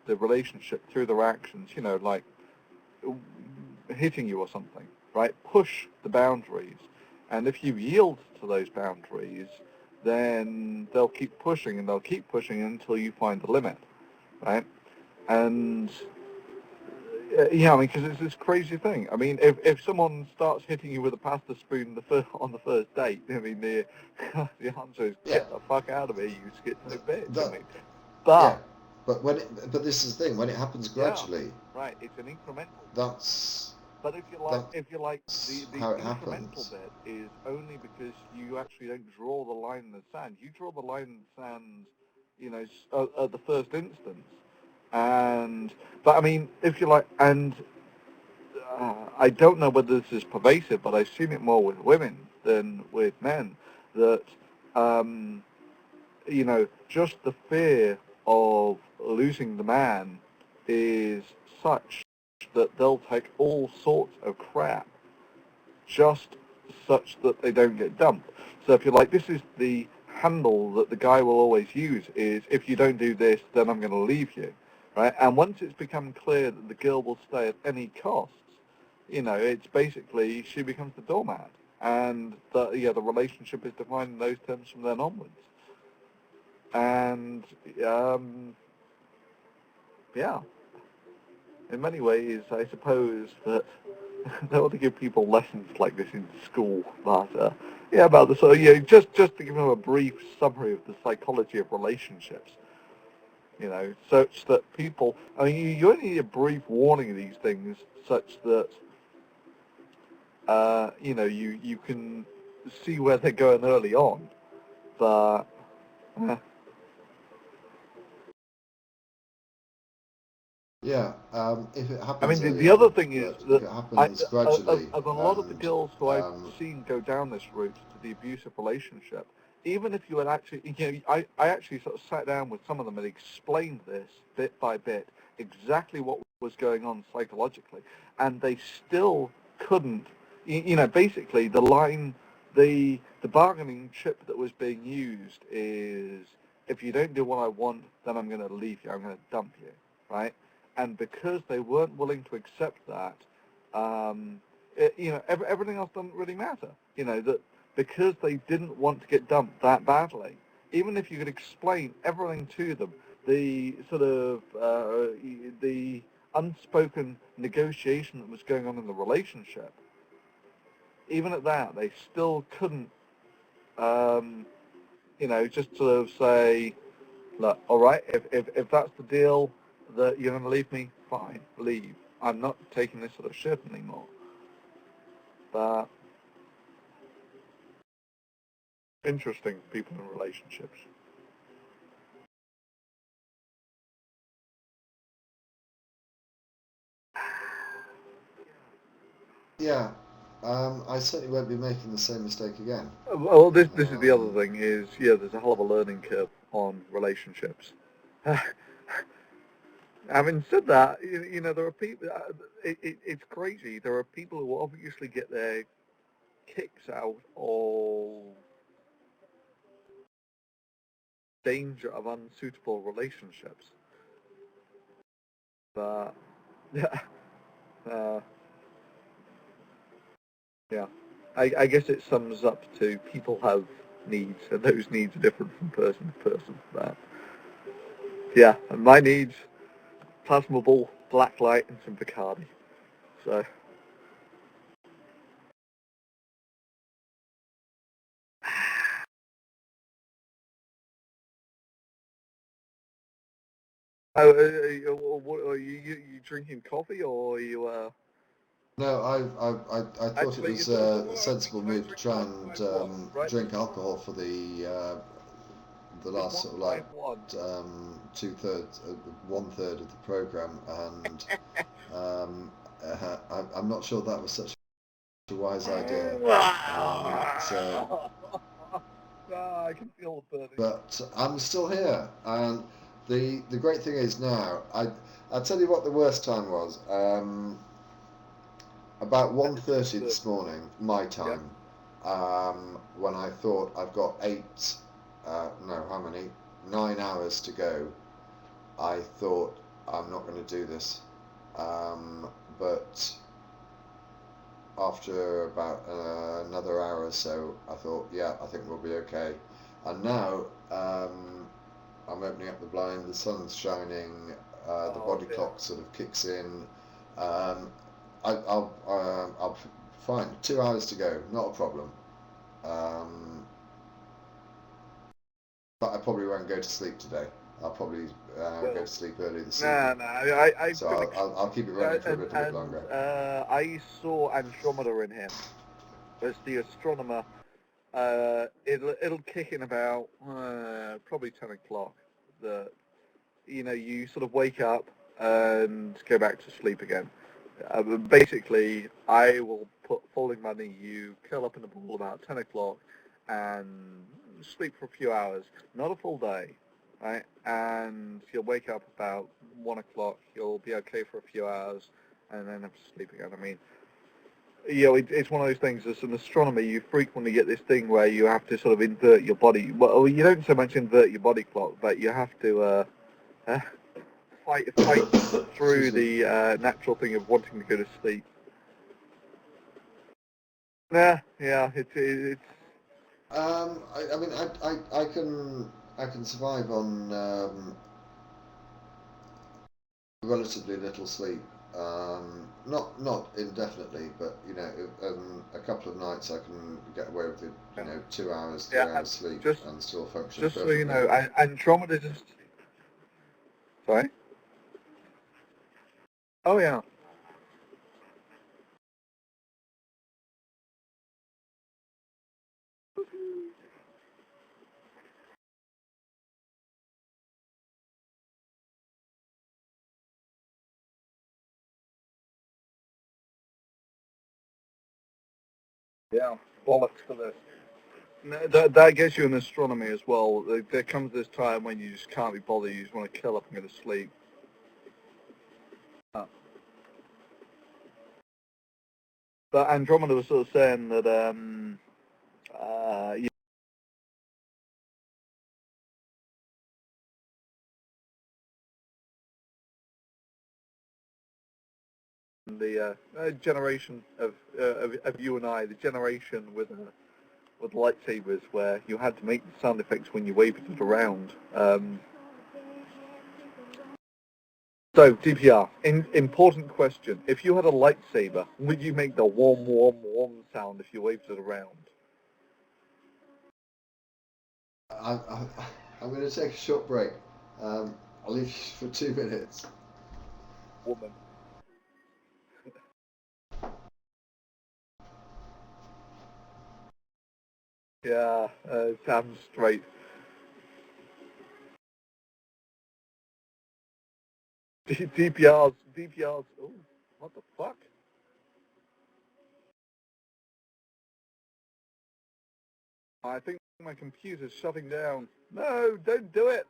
the relationship through their actions, like hitting you or something, right? Push the boundaries. And if you yield to those boundaries, then they'll keep pushing and they'll keep pushing until you find the limit, right? And yeah, I mean, because it's this crazy thing. I mean, if someone starts hitting you with a pasta spoon on the first date, I mean, the the answer is Yeah, get the fuck out of here, you schizo bitch. I that mean, yeah. but But this is the thing. When it happens yeah, gradually, right, it's an incremental thing. that's But if you like, the how it incremental happens. bit is only because you actually don't draw the line in the sand. You draw the line in the sand, at the first instance. But I mean, if you like, and I don't know whether this is pervasive, but I've seen it more with women than with men. That just the fear of losing the man is such that they'll take all sorts of crap just such that they don't get dumped. So if you like, this is the handle that the guy will always use is if you don't do this, then I'm going to leave you, right? And once it's become clear that the girl will stay at any costs, it's basically she becomes the doormat, and the relationship is defined in those terms from then onwards. And yeah, in many ways, I suppose that they ought to give people lessons like this in school. But about the just to give them a brief summary of the psychology of relationships. Such that people. I mean, you only need a brief warning of these things, such that you can see where they're going early on. But uh, Yeah. If it I happens mean, early the other on, thing is but if that it happens gradually, of a lot of the and girls who I've seen go down this route to the abusive relationship, even if you had actually, I actually sort of sat down with some of them and explained this bit by bit, exactly what was going on psychologically, and they still couldn't, basically the bargaining chip that was being used is, if you don't do what I want, then I'm going to leave you, I'm going to dump you, right? And because they weren't willing to accept that, everything else doesn't really matter. That because they didn't want to get dumped that badly, even if you could explain everything to them, the sort of the unspoken negotiation that was going on in the relationship, even at that, they still couldn't, um, just sort of say, look, all right, if that's the deal that you're going to leave me, fine, leave. I'm not taking this sort of shit anymore. But interesting people in relationships. yeah, I certainly won't be making the same mistake again. Well, this is the other Um, thing is, yeah, there's a hell of a learning curve on relationships. Having said that, there are people. It's crazy. There are people who obviously get their kicks out of danger of unsuitable relationships. But yeah, uh, yeah. I guess it sums up to people have needs, and those needs are different from person to person. But yeah, and my needs, plasmable, black light, and some Bacardi. So, oh, what, are you drinking coffee or are you? no, I thought it Actually, was so a what I think sensible I move to drink try and 1.1, right? drink alcohol for the Just last sort of like 1.1. two-thirds, 1/3 of the program, and um, I'm not sure that was such a wise idea. So, Ah, I can feel the burning. but I'm still here, and the great thing is now I tell you what the worst time was. About And it's just 1:30 this morning, my yeah. time, when I thought I've got no, how many? 9 hours to go. I thought, I'm not going to do this. But after about another hour or so, I thought, yeah, I think we'll be okay. And now I'm opening up the blind, the sun's shining, the Oh body dear. clock sort of kicks in. Um, I'll fine. 2 hours to go, not a problem. Um, but I probably won't go to sleep today. I'll probably go to Well, sleep early this no, evening. no. I've So been I'll keep it running for a and little bit longer. I saw Andromeda in him as the astronomer. It'll kick in about probably 10 o'clock. The you sort of wake up and go back to sleep again. Basically, I will put folding money. You curl up in the ball about 10 o'clock and sleep for a few hours, not a full day, right? And you'll wake up about 1 o'clock. You'll be okay for a few hours, and then have to sleep again. I mean, it's one of those things. As an astronomer, you frequently get this thing where you have to sort of invert your body. Well, you don't so much invert your body clock, but you have to uh, fight through Excuse me. the natural thing of wanting to go to sleep. Yeah, it's I mean, I can survive on relatively little sleep. Not indefinitely, but a couple of nights I can get away with it. yeah, 2 hours, yeah. 3 hours sleep Just and still function just so you perfectly. know, Andromeda just sorry. Oh yeah, yeah. Bollocks to this. No, that gets you in astronomy as well. There comes this time when you just can't be bothered. You just want to kill up and go to sleep. Uh, But Andromeda was sort of saying that uh, the generation of you and I, the generation with lightsabers, where you had to make the sound effects when you waved it around. So DPR, important question: if you had a lightsaber, would you make the warm, warm, warm sound if you waved it around? I, I'm going to take a short break. I'll leave you for 2 minutes. Woman. Yeah, sounds straight. DPR's. Oh, what the fuck? I think my computer's shutting down. No, don't do it.